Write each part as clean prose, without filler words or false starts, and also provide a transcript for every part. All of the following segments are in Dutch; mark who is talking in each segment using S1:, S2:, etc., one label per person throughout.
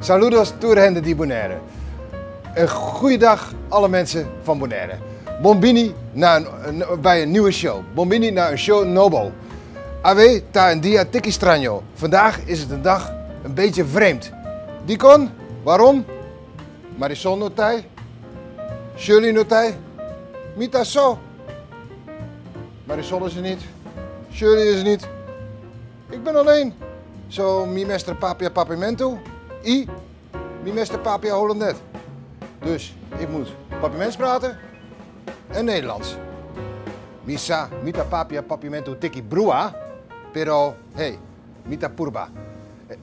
S1: Saludos toerhende di Bonaire. Een goeiedag alle mensen van Bonaire. Bombini bij een nieuwe show. Bombini naar een show Nobo. Ave ta een dia tiki strano. Vandaag is het een dag een beetje vreemd. Dikon, waarom? Marisol notai. Shirley notai. Mita so. Marisol is er niet. Shirley is er niet. Ik ben alleen. Zo, mi mestre papia papimento. Mi mestre papia hollandet. Dus ik moet papiments praten en Nederlands. Misa, mita papia papimento tiki brua. Pero, hey, mita purba.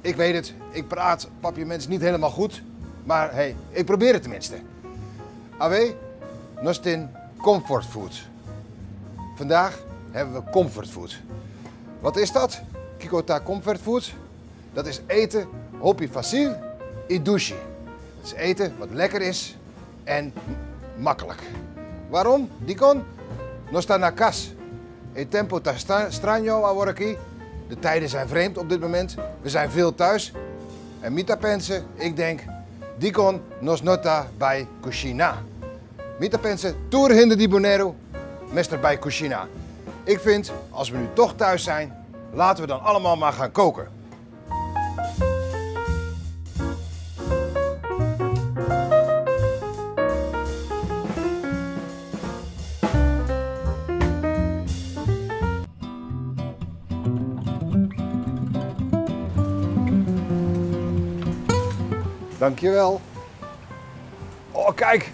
S1: Ik weet het, ik praat papiments niet helemaal goed. Maar hey, ik probeer het tenminste. Ave, nostin comfort food. Vandaag hebben we comfort food. Wat is dat? Kikota comfort food. Dat is eten, hopi facile, i douche. Dat is eten wat lekker is en makkelijk. Waarom? Dikon? No sta na cas. E tempo ta strano ahora aquí. De tijden zijn vreemd op dit moment. We zijn veel thuis. En mita pense, ik denk, Dikon nos nota bij cucina. Mita pense, tour hinder di Bonaire, mester bij cucina. Ik vind, als we nu toch thuis zijn, laten we dan allemaal maar gaan koken. Dankjewel. Oh, kijk.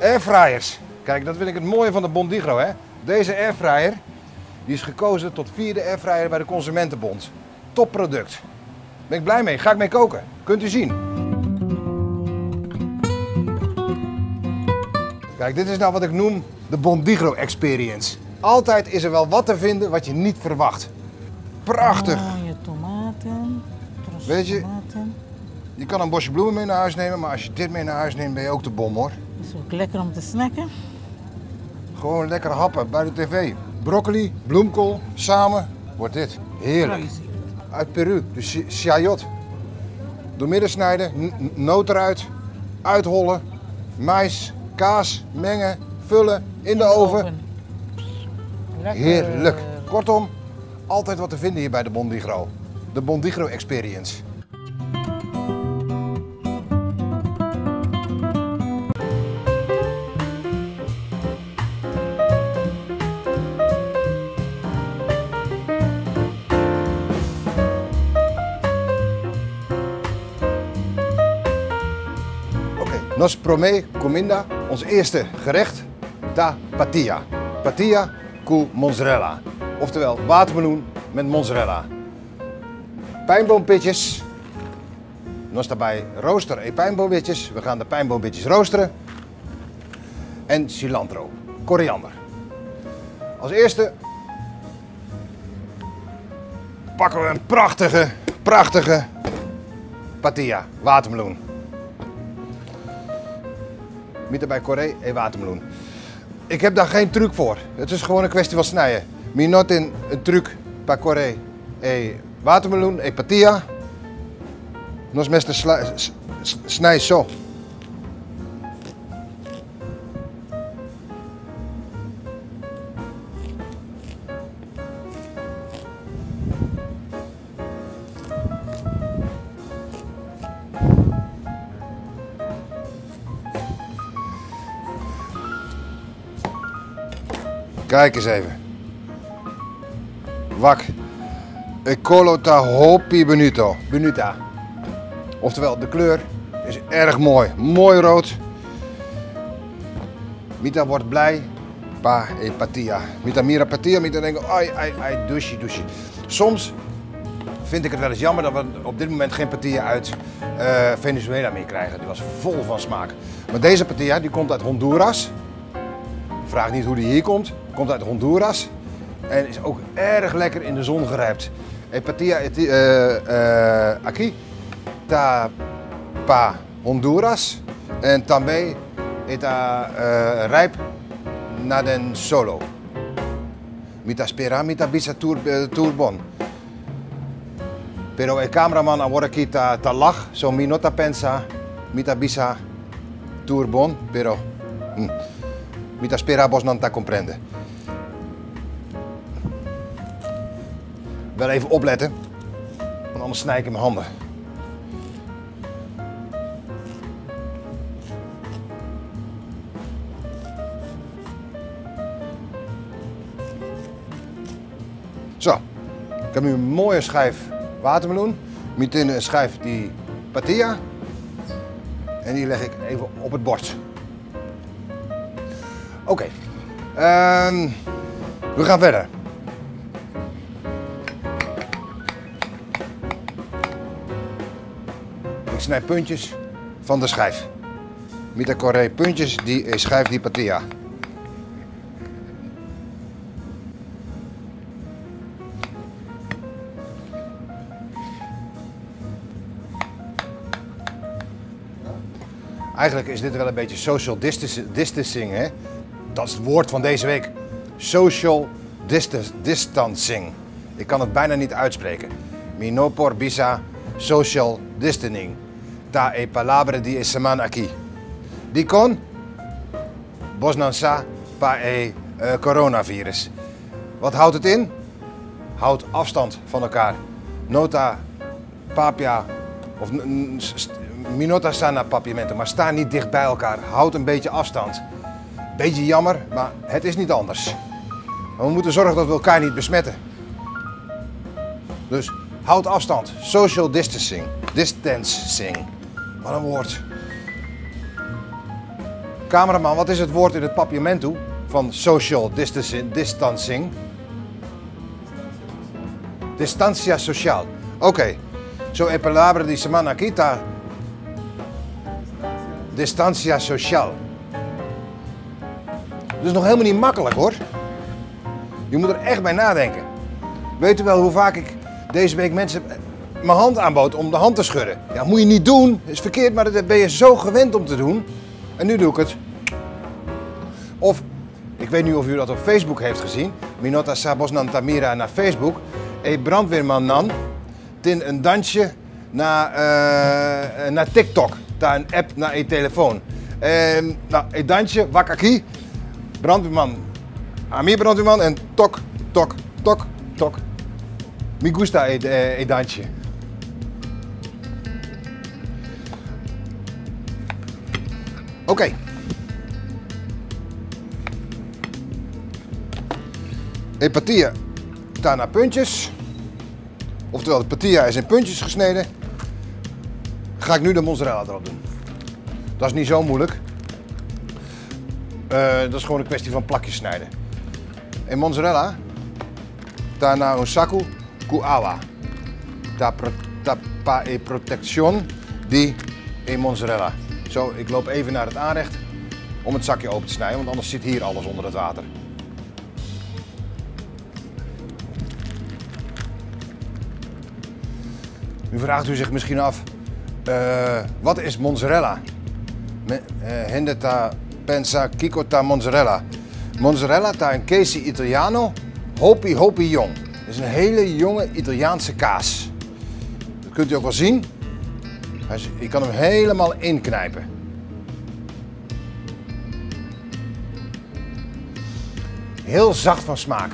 S1: Airfryers. Kijk, dat vind ik het mooie van de Bondigro, hè. Deze airfryer die is gekozen tot 4e airfryer bij de Consumentenbond. Topproduct. Ben ik blij mee. Ga ik mee koken. Kunt u zien. Kijk, dit is nou wat ik noem de Bondigro Experience. Altijd is er wel wat te vinden wat je niet verwacht. Prachtig.
S2: Mooie tomaten.
S1: Weet je,
S2: tomaten.
S1: je kan een bosje bloemen mee naar huis nemen, maar als je dit mee naar huis neemt ben je ook de bom, hoor.
S2: Is ook lekker om te snacken.
S1: Gewoon lekker happen bij de tv. Broccoli, bloemkool, samen wordt dit heerlijk.
S2: Crazy.
S1: Uit Peru, dus chayot. Doormidden snijden, noot eruit, uithollen, mais, kaas, mengen, vullen, in de oven.
S2: Lekker.
S1: Heerlijk. Kortom, altijd wat te vinden hier bij de Bondigro. De Bondigro Experience. Nos prome cominda, ons eerste gerecht, da patilla. Patilla cu mozzarella. Oftewel watermeloen met mozzarella. Pijnboompitjes. Nos daarbij rooster en pijnboompitjes. We gaan de pijnboompitjes roosteren. En cilantro, koriander. Als eerste pakken we een prachtige patilla, watermeloen. Mita bij Corée en watermeloen. Ik heb daar geen truc voor. Het is gewoon een kwestie van snijden. Minot in een truc bij Corée en watermeloen en patilla. Nos mester snij zo. Kijk eens even. Wak. Ecolota hopi benuta. Oftewel, de kleur is erg mooi. Mooi rood. Mita wordt blij. Pa e patilla. Mita mira patilla. Mita denkt, ai, douche. Soms vind ik het wel eens jammer dat we op dit moment geen patilla uit Venezuela meer krijgen. Die was vol van smaak. Maar deze patilla die komt uit Honduras. Vraag niet hoe die hier komt. Komt uit Honduras. En is ook erg lekker in de zon gerijpt. En patilla aquí ta pa Honduras. En también está rijp na den solo. Mita spera, mita bisa turbon. Pero el cameraman ahora aquí ta lach, so mi nota pensa, mita bisa turbon, pero mita esperamos non ta comprende. Wel even opletten, want anders snij ik in mijn handen. Zo, ik heb nu een mooie schijf watermeloen. Meteen een schijf die patilla. En die leg ik even op het bord. Oké, we gaan verder. Ik snij puntjes van de schijf. Mita corre puntjes die schijf die patilla. Eigenlijk is dit wel een beetje social distancing, hè? Dat is het woord van deze week. Social distancing. Ik kan het bijna niet uitspreken. Mi no por bisa social distancing. Ta e palabra di semana aquí. Di con vos non sa pa e coronavirus. Wat houdt het in? Houd afstand van elkaar. Nota papia of minota sana papiamento, maar sta niet dicht bij elkaar. Houd een beetje afstand. Beetje jammer, maar het is niet anders. Maar we moeten zorgen dat we elkaar niet besmetten. Dus houd afstand. Social distancing. Distancing. Wat een woord. Cameraman, wat is het woord in het papiamento van social distancing? Distancia social. Oké. Zo e palabra di semana kita. Distancia social. Dat is nog helemaal niet makkelijk hoor. Je moet er echt bij nadenken. Weet u wel hoe vaak ik deze week mensen mijn hand aanbood om de hand te schudden? Ja, moet je niet doen. Dat is verkeerd, maar dat ben je zo gewend om te doen. En nu doe ik het. Of, ik weet niet of u dat op Facebook heeft gezien. Minota sabos nan tamira naar Facebook. Een brandweerman nan. Tin een dansje naar TikTok. Daar een app naar je telefoon. Nou, een dansje, wakaki. Brandweerman. Amir brandweerman en tok, tok, tok, tok. Mi gusta een dansje. Oké. Een patilla daar naar puntjes. Oftewel, de patilla is in puntjes gesneden. Ga ik nu de mozzarella erop doen. Dat is niet zo moeilijk. Dat is gewoon een kwestie van plakjes snijden. En mozzarella, daarna een saku kuawa. Pa e protection di e mozzarella. Zo, ik loop even naar het aanrecht om het zakje open te snijden, want anders zit hier alles onder het water. Nu vraagt u zich misschien af, wat is mozzarella? Hendeta pensa kikota mozzarella. Mozzarella ta een queso Italiano, hopi jong. Dat is een hele jonge Italiaanse kaas. Dat kunt u ook wel zien. Je kan hem helemaal inknijpen. Heel zacht van smaak.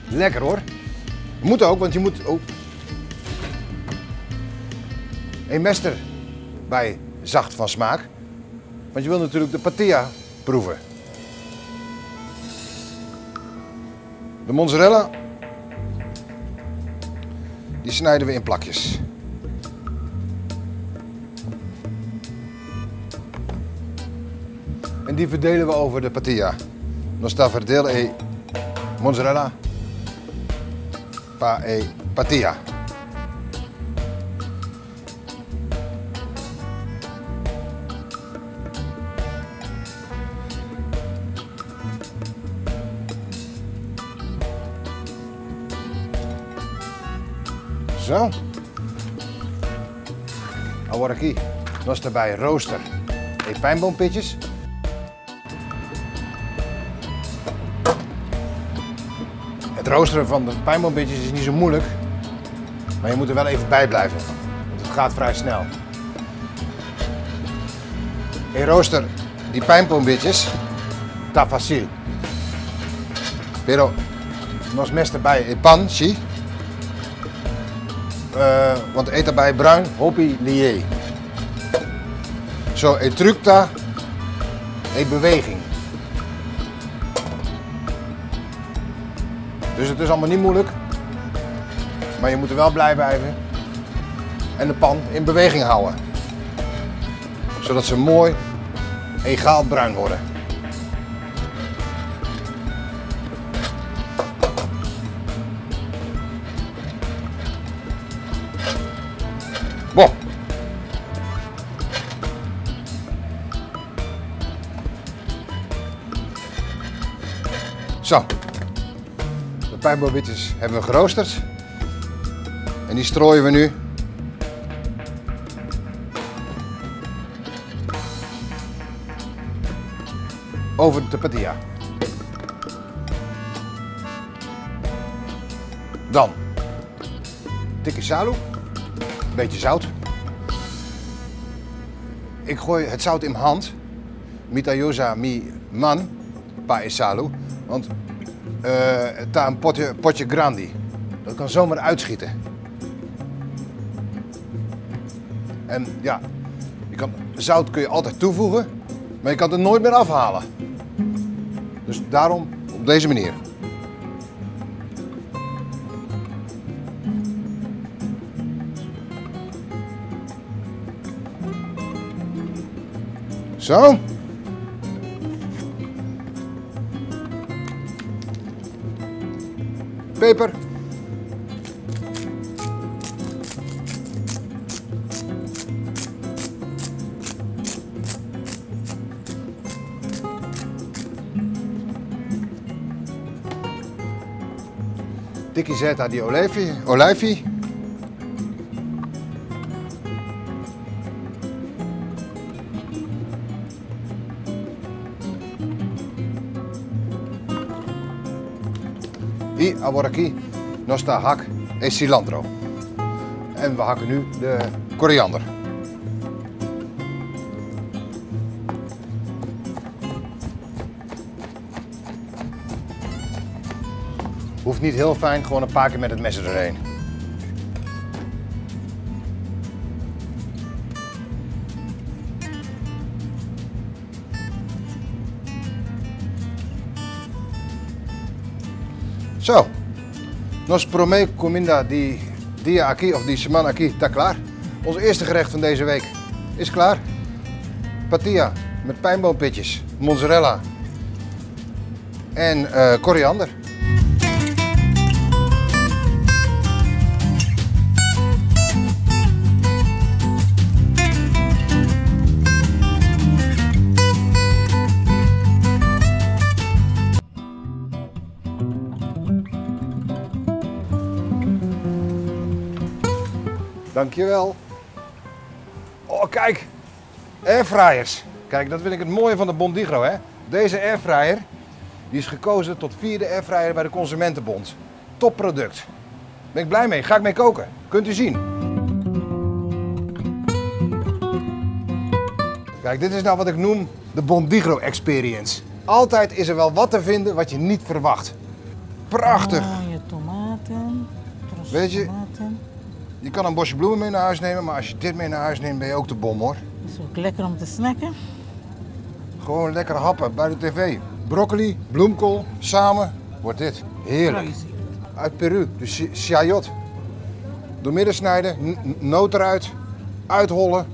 S1: Lekker hoor. Moet ook, want je moet... Oh. Een mester bij zacht van smaak. Want je wil natuurlijk de patilla proeven. De mozzarella, die snijden we in plakjes. En die verdelen we over de patilla. Dan staat verdeel e mozzarella pa e patilla. Zo. Ahora aqui, nós daarbij rooster en pijnboompitjes. Het roosteren van de pijnboompitjes is niet zo moeilijk. Maar je moet er wel even bij blijven, want het gaat vrij snel. In rooster die pijnboombitjes, está fácil. Pero nos mester bij in pan, zie. Want eet daarbij bruin, hopi lié. Zo, een truc daar, een beweging. Dus het is allemaal niet moeilijk, maar je moet er wel blij blijven en de pan in beweging houden. Zodat ze mooi egaal bruin worden. Bon. Zo. De pijnboombitjes hebben we geroosterd. En die strooien we nu over de tortilla. Dan tikkie salu, een beetje zout. Ik gooi het zout in mijn hand. Mitayosa mi man pa is salu, want het is een potje grandi. Dat kan zomaar uitschieten. En ja, zout kun je altijd toevoegen, maar je kan het nooit meer afhalen. Dus daarom op deze manier. Zo. Peper. Tikkie zeta di olijfie. Y ahora aquí nostra hak e cilantro. En we hakken nu de koriander. Hoeft niet heel fijn, gewoon een paar keer met het mes erheen. Zo, nos promé comida die dia aquí of die semana aquí está klaar. Ons eerste gerecht van deze week is klaar. Patilla met pijnboompitjes, mozzarella en koriander. Dankjewel. Oh, kijk. Airfryers. Kijk, dat vind ik het mooie van de Bondigro, hè. Deze airfryer die is gekozen tot 4e airfryer bij de Consumentenbond. Topproduct. Ben ik blij mee. Ga ik mee koken. Kunt u zien. Kijk, dit is nou wat ik noem de Bondigro Experience. Altijd is er wel wat te vinden wat je niet verwacht. Prachtig.
S2: Mooie tomaten.
S1: Weet je,
S2: Tomaten.
S1: je kan een bosje bloemen mee naar huis nemen, maar als je dit mee naar huis neemt, ben je ook de bom, hoor.
S2: Is ook lekker om te snacken.
S1: Gewoon lekker happen bij de tv. Broccoli, bloemkool, samen wordt dit heerlijk.
S2: Crazy.
S1: Uit Peru, dus chayot. Doormidden snijden, noot eruit, uithollen,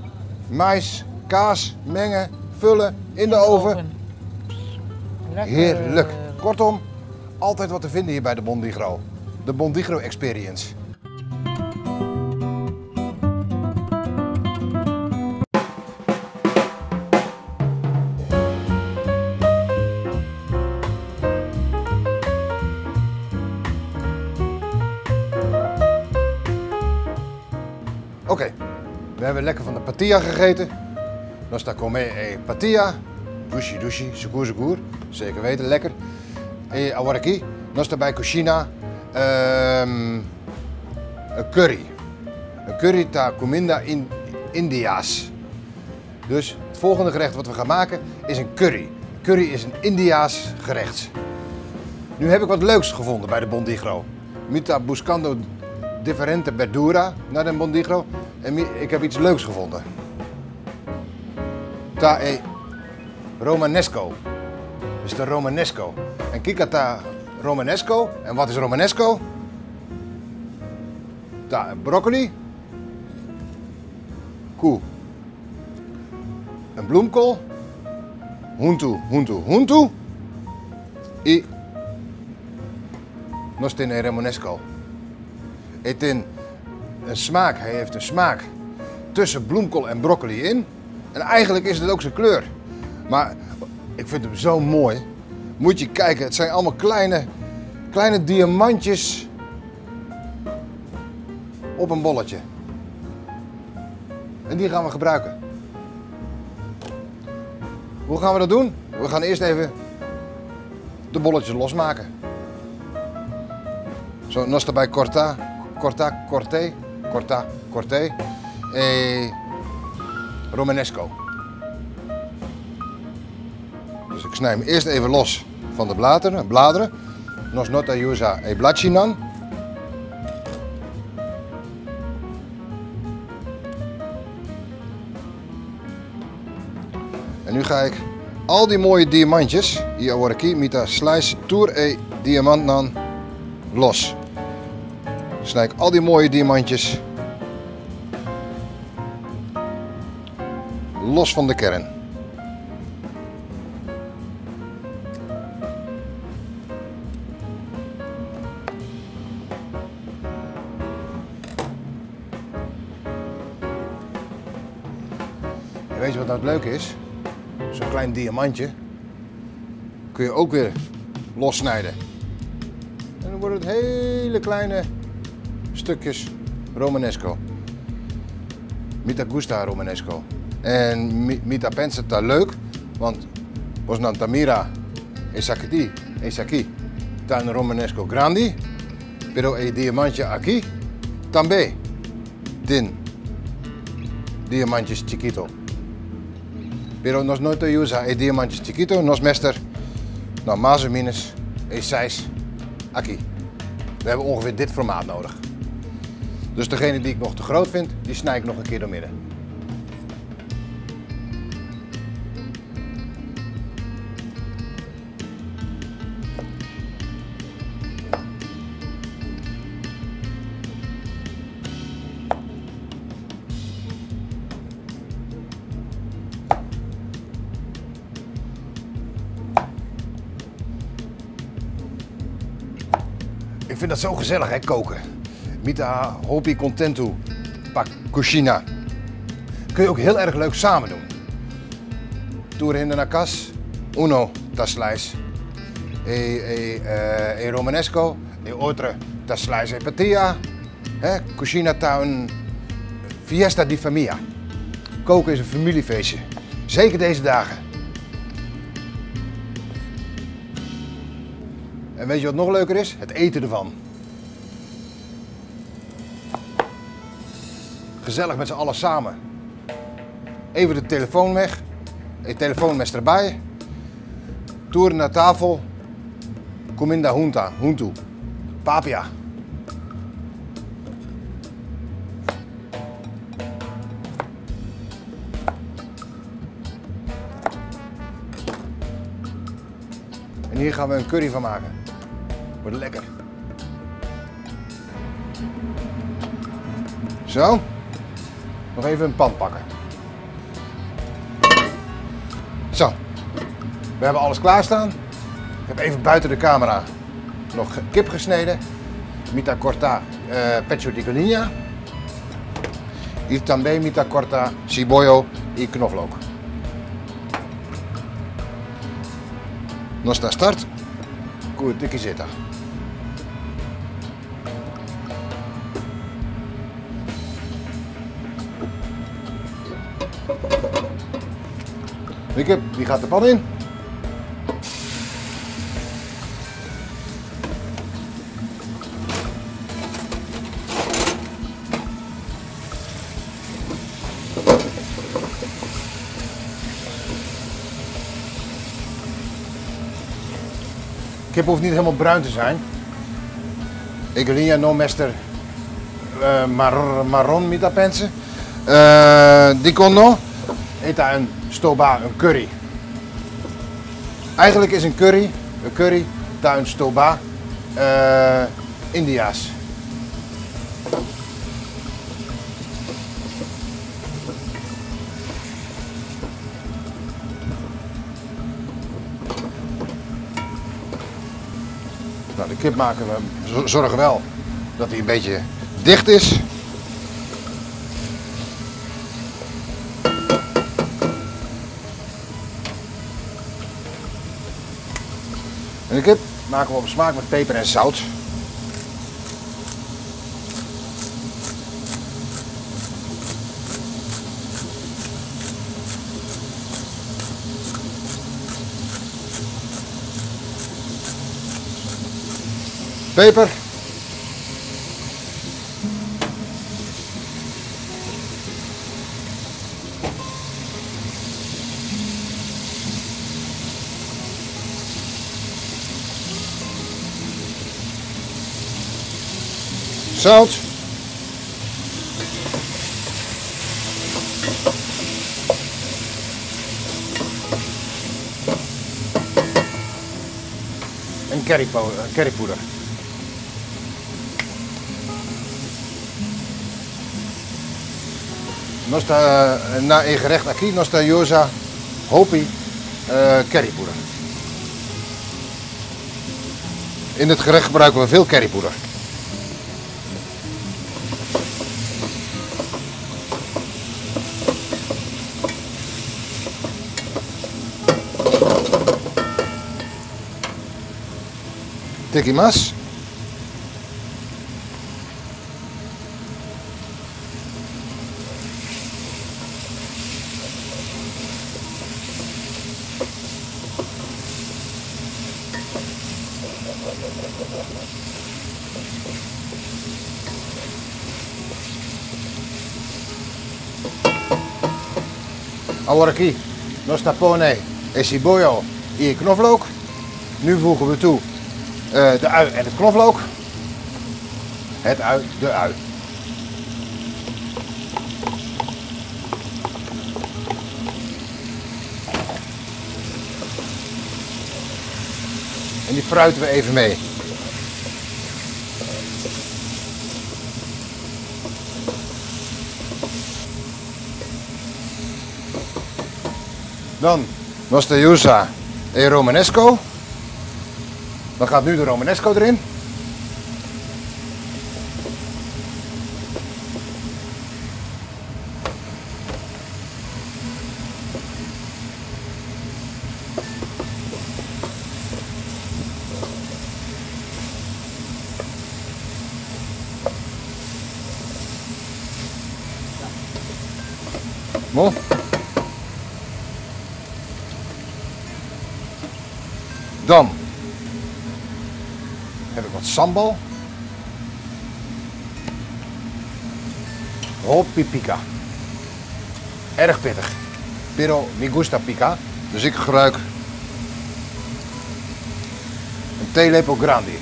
S1: mais, kaas, mengen, vullen, in de oven.
S2: Lekker.
S1: Heerlijk. Kortom, altijd wat te vinden hier bij de Bondigro. De Bondigro Experience. Oké, we hebben lekker van de patilla gegeten. Nostra come e patilla. Dushi, dushi, secours, secours. Zeker weten, lekker. Ahora aquí, nostra bij cucina. Curry. Een curry ta cominda Indiaas. Dus het volgende gerecht wat we gaan maken is een curry. Curry is een Indiaas gerecht. Nu heb ik wat leuks gevonden bij de Bondigro. Mita buscando differente verdura naar de Bondigro. En ik heb iets leuks gevonden. Ta e Romanesco. Dus de Romanesco. En kikata Romanesco. En wat is Romanesco? Ta broccoli. Koe. Een bloemkool. Huntu. I. Nostine Romanesco. Het in een smaak. Hij heeft een smaak tussen bloemkool en broccoli in. En eigenlijk is het ook zijn kleur. Maar ik vind hem zo mooi. Moet je kijken, het zijn allemaal kleine diamantjes op een bolletje. En die gaan we gebruiken. Hoe gaan we dat doen? We gaan eerst even de bolletjes losmaken. Zo, nos erbij corte, Romanesco. Dus ik snij hem eerst even los van de bladeren. Nos nota usa e blacinan. En nu ga ik al die mooie diamantjes, hier word ik mita slice tour e diamantnan los. Snij ik al die mooie diamantjes los van de kern. En weet je wat nou het leuke is? Zo'n klein diamantje kun je ook weer lossnijden. En dan worden het hele kleine stukjes Romanesco. Mita gusta Romanesco. En mita pensa leuk, want was nan tamira es aquí tan Romanesco grandi, pero el diamantje aquí también din diamantjes chiquito. Pero nos no te usa el diamantjes chiquito, nos mester nou más o menos es 6 aquí. We hebben ongeveer dit formaat nodig. Dus degene die ik nog te groot vind, die snij ik nog een keer door midden. Ik vind dat zo gezellig, hè, koken. Mita hobby contentu pa cucina. Kun je ook heel erg leuk samen doen. Tour in de cas, uno ta slice e romanesco, e otro ta slice e patilla. Cucina ta un fiesta di familia. Koken is een familiefeestje. Zeker deze dagen. En weet je wat nog leuker is? Het eten ervan. Gezellig met z'n allen samen. Even de telefoon weg. Het telefoonmes erbij. Toeren naar tafel. Cominda huntu. Papia. En hier gaan we een curry van maken. Wordt lekker. Zo. Nog even een pan pakken. Zo. We hebben alles klaarstaan. Ik heb even buiten de camera nog kip gesneden. Mita corta pecho di gallina. Hier también mita corta cibollo y knoflook. Nos na start. Koe tikkie zitten. Die gaat de pan in. Kip hoeft niet helemaal bruin te zijn. Egelia no mester marron mita pense. Die kon no. Eta een stoba, een curry. Eigenlijk is een curry, daar een stoba, India's. Nou, de kip maken we, zorgen wel dat hij een beetje dicht is. En de kip maken we op smaak met peper en zout. Peper. Zout. En currypoeder. Nosta na een gerecht aquí, nosta yosa hopi currypoeder. In het gerecht gebruiken we veel currypoeder. Tekimas. Ahora aquí nos tapone el cibollo y knoflook. Nu voegen we toe de ui en het knoflook. Het ui, de ui. En die fruiten we even mee. Dan nostra yusa e romanesco. Dan gaat nu de romanesco erin. Mooi. Dan heb ik wat sambal. Hopi pica. Erg pittig. Pero mi gusta pica. Dus ik gebruik een theelepel grandi.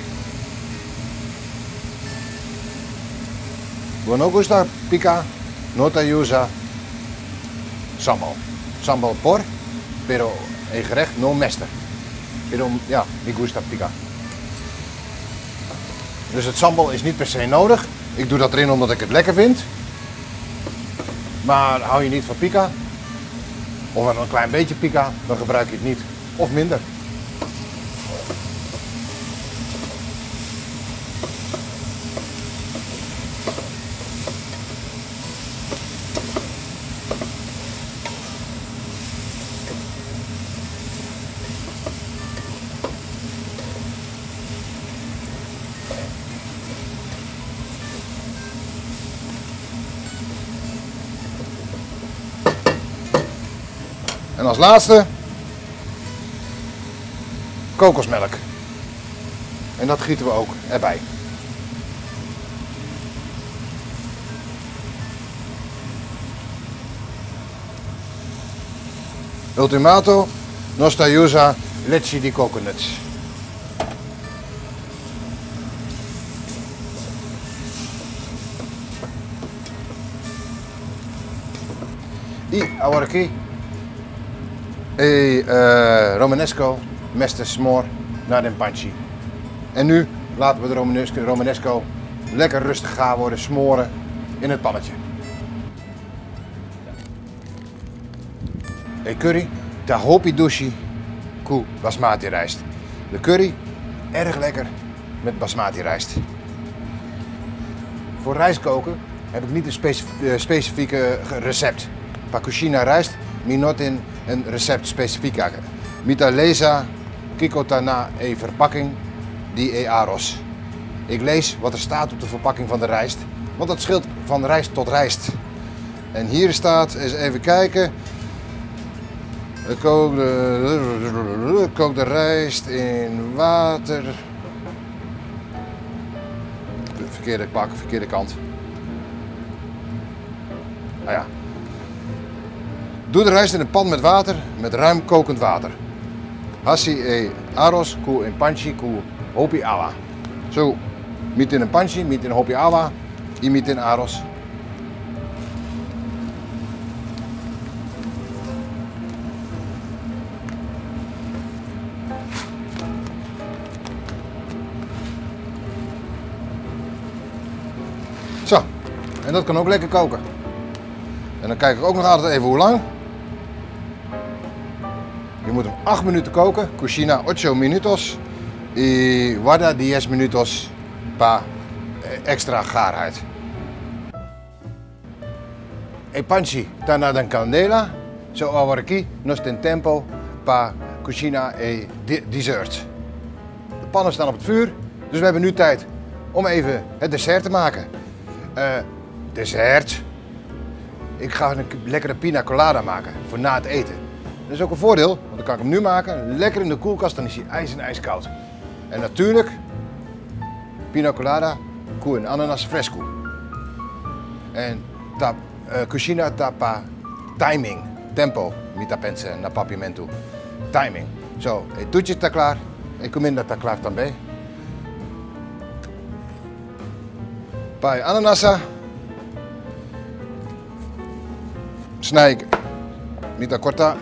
S1: Bueno gusta pica. Nota usa sambal. Sambal por. Pero een gerecht no mester. Pero ja, mi gusta pica. Dus het sambal is niet per se nodig. Ik doe dat erin omdat ik het lekker vind. Maar hou je niet van pica, of een klein beetje pica, dan gebruik je het niet. Of minder. En als laatste kokosmelk. En dat gieten we ook erbij. Ultimato nostra usa leche di coconuts. ahora aquí. Romanesco, Mester Smor, naar den panchi. En nu laten we de Romanesco lekker rustig gaan worden smoren in het pannetje. Curry, tahopi dushi, ku basmati rijst. De curry, erg lekker met basmati rijst. Voor rijst koken heb ik niet een specifieke recept. Pakushina rijst, minot in een recept specifiek. Mita leza, kikota na e verpakking, die e aros. Ik lees wat er staat op de verpakking van de rijst, want dat scheelt van rijst tot rijst. En hier staat, eens even kijken. Kook de rijst in water. Verkeerde pak, verkeerde kant. Ah ja. Doe de rijst in een pan met water, met ruim kokend water. Hassi e aros, ku in panchi, ku hopi awa. Zo, niet in een panchi, niet in hopi awa, niet in aros. Zo, en dat kan ook lekker koken. En dan kijk ik ook nog altijd even hoe lang. Je moet hem 8 minuten koken. Cocina 8 minutos. Y guarda 10 minutos pa extra gaarheid. E panchi tá na dan candela. Zo agora aqui nós tem tempo pa cocina e dessert. De pannen staan op het vuur, dus we hebben nu tijd om even het dessert te maken. Dessert. Ik ga een lekkere pina colada maken voor na het eten. Dat is ook een voordeel, want dan kan ik hem nu maken. Lekker in de koelkast, dan is hij ijs en ijskoud. En natuurlijk, pina colada, koe en ananas fresco. En cucina tapa timing, tempo, mita pense na papiamento. Timing. Zo, het toetje está klaar. En comida está klaar também. Pai ananasa. Snij ik mita corta.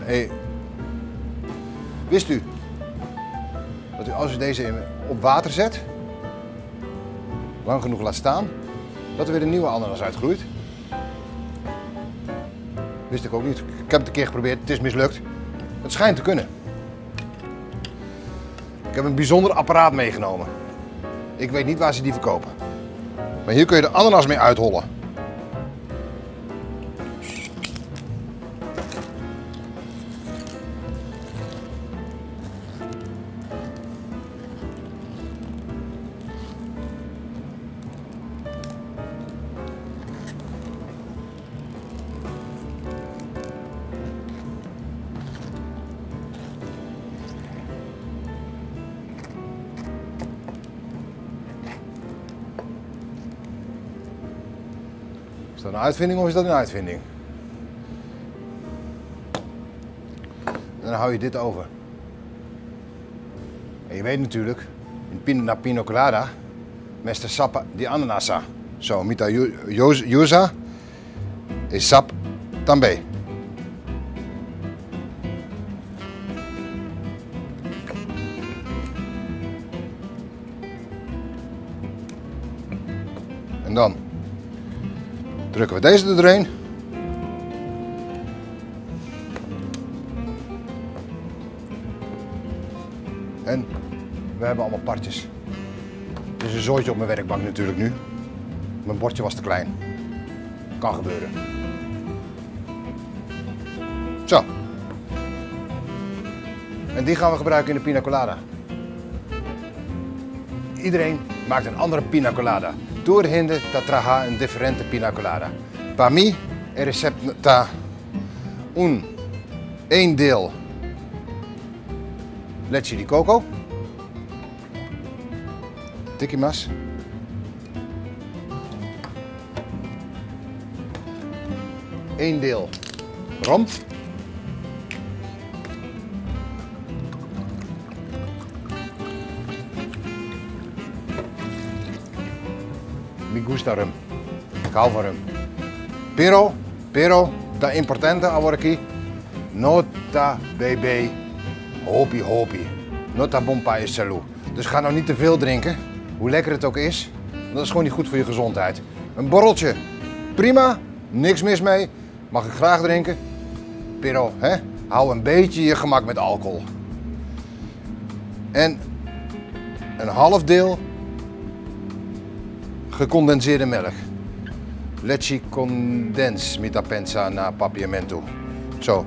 S1: Wist u dat u als u deze op water zet, lang genoeg laat staan, dat er weer een nieuwe ananas uitgroeit? Wist ik ook niet. Ik heb het een keer geprobeerd, het is mislukt. Het schijnt te kunnen. Ik heb een bijzonder apparaat meegenomen. Ik weet niet waar ze die verkopen. Maar hier kun je de ananas mee uithollen. Is dat een uitvinding of is dat een uitvinding? En dan hou je dit over. En je weet natuurlijk, in pina colada, mester sap di ananasa. Zo, mita yuza is sap também. En dan drukken we deze er doorheen. En we hebben allemaal partjes. Er is een zooitje op mijn werkbank natuurlijk nu. Mijn bordje was te klein. Kan gebeuren. Zo. En die gaan we gebruiken in de pina colada. Iedereen maakt een andere pina colada. Doorhinde ta traha een differente pina colada. Para mí, el recept ta één deel leche di coco. Tikkie mas. Eén deel rom. Me gusta rum. Ik hou van rum. Pero ta importante avorki, nota bb, hopi hopi, nota bompa is salu. Dus ga nou niet te veel drinken, hoe lekker het ook is. Dat is gewoon niet goed voor je gezondheid. Een borreltje, prima, niks mis mee, mag ik graag drinken. Pero, hè, hou een beetje je gemak met alcohol. En een half deel gecondenseerde melk. Leche condens, mita pensa na papiamento. Zo,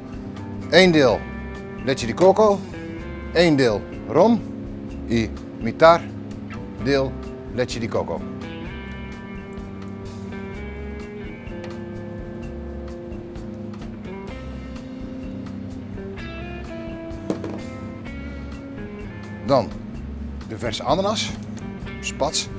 S1: 1 deel leche di coco, 1 deel rom, y mitar deel leche di coco. Dan de verse ananas, spats.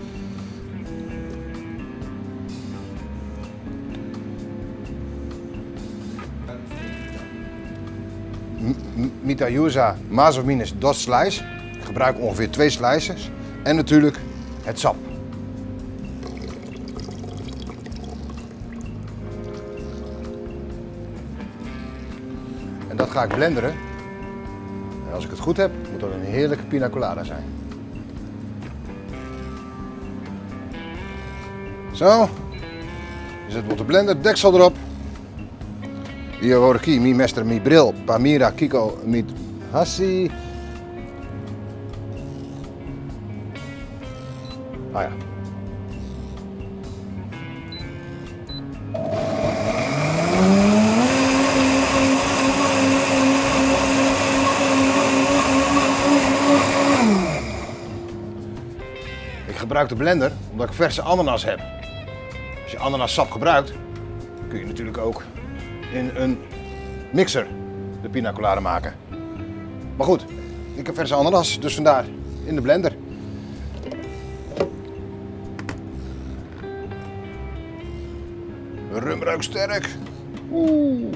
S1: Mita usa más of minus 2 slices. Ik gebruik ongeveer 2 slices. En natuurlijk het sap. En dat ga ik blenderen. En als ik het goed heb, moet dat een heerlijke pina colada zijn. Zo. Je zet op de blender, deksel erop. Hier hoor ik mi mester, mi bril, pamira, kiko, mi hassi. Ah ja. Ik gebruik de blender omdat ik verse ananas heb. Als je ananassap gebruikt, kun je natuurlijk ook in een mixer de pina colada maken. Maar goed, ik heb verse ananas, dus vandaar in de blender. De rum ruikt sterk. Oeh.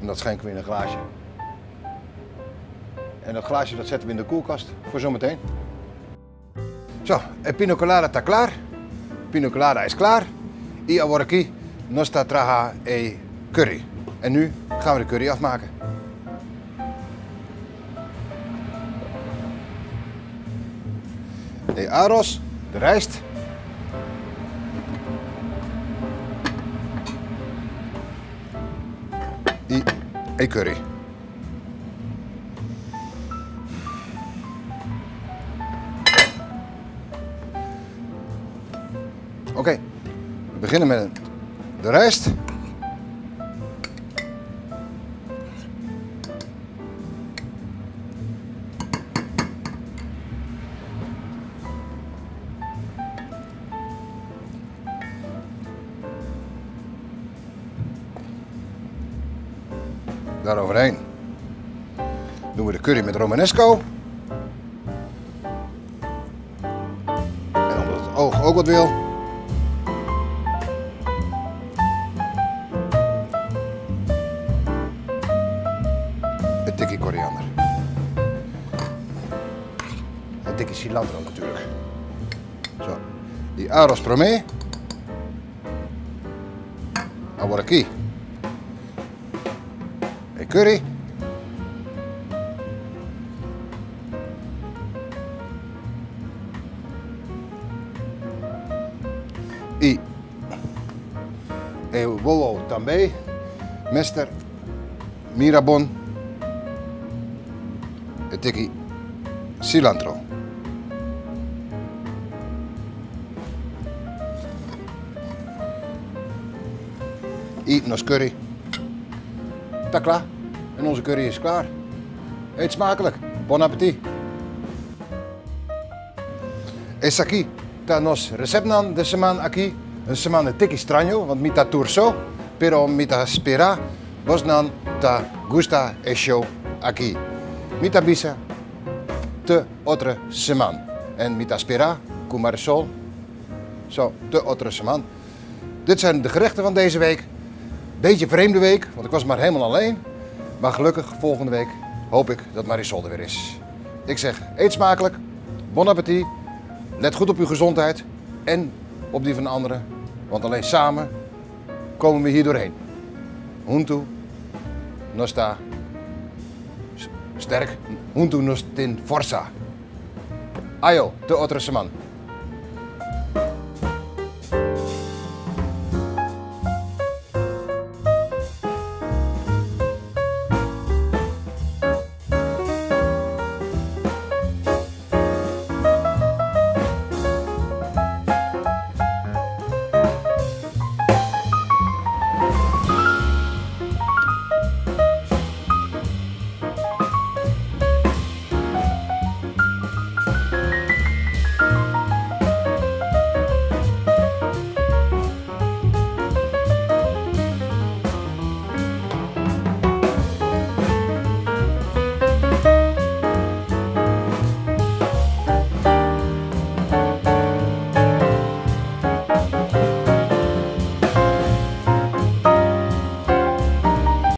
S1: En dat schenken we in een glaasje. En dat glaasje dat zetten we in de koelkast voor zometeen. Zo, el pina colada está klaar. Pina colada is klaar. Y ahora aquí nostra traga e curry. En nu gaan we de curry afmaken. De arroz, de rijst. Y e curry. Oké, we beginnen met de rijst. Daaroverheen doen we de curry met romanesco. En omdat het oog ook wat wil, een tikje koriander. Een tikje cilantro natuurlijk. Zo, die arroz promé. Ahora aquí. El curry. Y el huevo también, mester, mirabon, el tikkie cilantro. Y nos curry. Está klaar. En onze curry is klaar. Eet smakelijk. Bon appetit. Es aquí. Ta nos recepnan de semana aquí. Een semana tiki extraño, want mita turso, pero mita spera, bosnan ta gusta eso aquí. Mita bisa te otra semana. En mita spera, kumarisol, zo, te otra semana. Dit zijn de gerechten van deze week. Beetje vreemde week, want ik was maar helemaal alleen. Maar gelukkig, volgende week hoop ik dat Marisol er weer is. Ik zeg, eet smakelijk, bon appetit, let goed op uw gezondheid en op die van anderen, want alleen samen komen we hier doorheen. Huntu nosta sterk, huntu nostin forza. Ayo, de Otterse man.